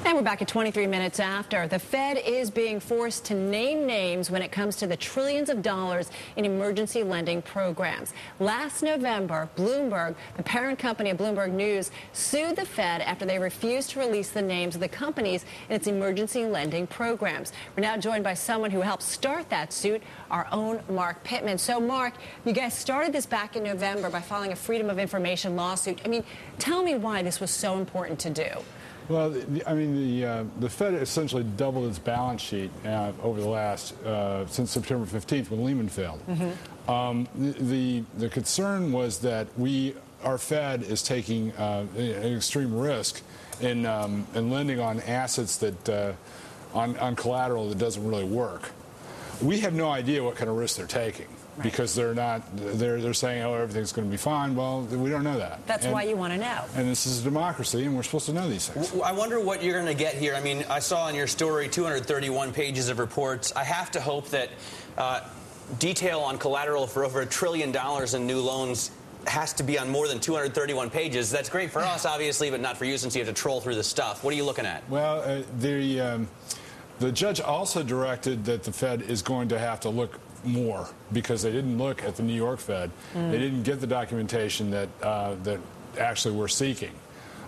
And we're back at 23 minutes after. The Fed is being forced to name names when it comes to the trillions of dollars in emergency lending programs. Last November, Bloomberg, the parent company of Bloomberg News, sued the Fed after they refused to release the names of the companies in its emergency lending programs. We're now joined by someone who helped start that suit, our own Mark Pittman. So, Mark, you guys started this back in November by filing a Freedom of Information lawsuit. I mean, tell me why this was so important to do. Well, I mean, the Fed essentially doubled its balance sheet over the last, since September 15th when Lehman failed. The concern was that our Fed is taking an extreme risk in lending on assets that, on collateral that doesn't really work. We have no idea what kind of risk they're taking. Right. Because they're saying, oh, everything's going to be fine. Well, we don't know that. That's why you want to know. And this is a democracy, and we're supposed to know these things. I wonder what you're going to get here. I mean, I saw in your story 231 pages of reports. I have to hope that detail on collateral for over $1 trillion in new loans has to be on more than 231 pages. That's great for us, obviously, but not for you since you have to troll through the stuff. What are you looking at? Well, the judge also directed that the Fed is going to have to look more because they didn't look at the New York Fed. They didn't get the documentation that actually we're seeking.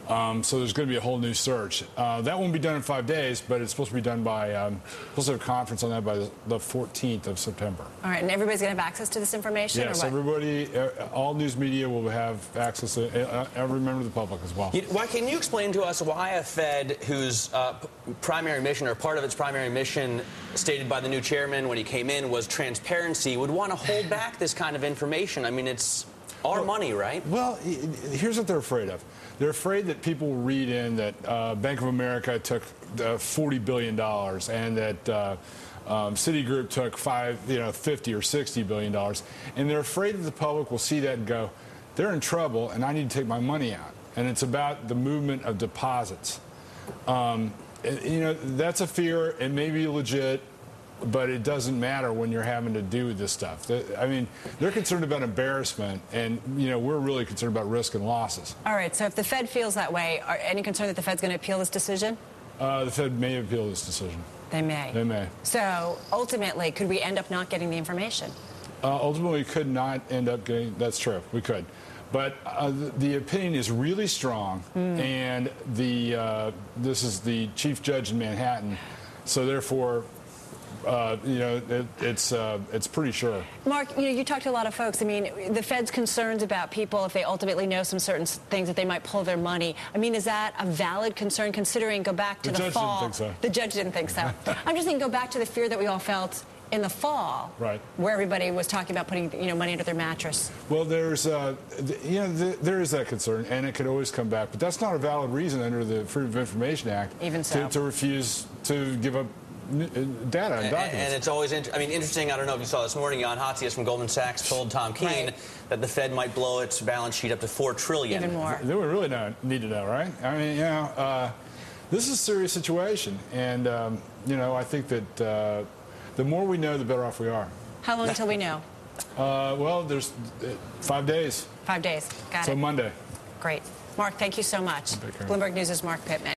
So there's going to be a whole new search. That won't be done in 5 days, but it's supposed to be done by, supposed to have a conference on that by the 14th of September. All right, and everybody's going to have access to this information? Yes, or what? everybody, all news media will have access to every member of the public as well. Why, can you explain to us why a Fed whose primary mission or part of its primary mission stated by the new chairman when he came in was transparency would want to hold back this kind of information? I mean, it's our money, right? Well, here's what they're afraid of. They're afraid that people will read in that Bank of America took $40 billion and that Citigroup took $50 or $60 billion. And they're afraid that the public will see that and go, they're in trouble and I need to take my money out. And it's about the movement of deposits. That's a fear. It may be legit, but it doesn't matter when you're having to do this stuff. I mean, they're concerned about embarrassment, and, we're really concerned about risk and losses. All right, so if the Fed feels that way, are any concern that the Fed's going to appeal this decision? The Fed may appeal this decision. They may? They may. So, ultimately, could we end up not getting the information? Ultimately, we could not end up getting, that's true, we could. But the opinion is really strong, and this is the chief judge in Manhattan, so therefore, it's pretty sure. Mark, you talk to a lot of folks. I mean, the Fed's concerns about people, if they ultimately know some certain things, that they might pull their money. I mean, is that a valid concern considering, go back to the fall? The judge didn't think so. The judge didn't think so. I'm just thinking, go back to the fear that we all felt in the fall, right, where everybody was talking about putting money under their mattress. Well, there is that concern, and it could always come back, but that's not a valid reason under the Freedom of Information Act to refuse to give up data and documents. And it's always interesting. I don't know if you saw this morning, Jan Hatzius from Goldman Sachs told Tom Keene that the Fed might blow its balance sheet up to $4 trillion. Even more. They would really need to know, right? I mean, this is a serious situation, and I think that the more we know, the better off we are. How long until we know? Well, there's 5 days. 5 days. Got it. So Monday. Great. Mark, thank you so much. Bloomberg News' Mark Pittman.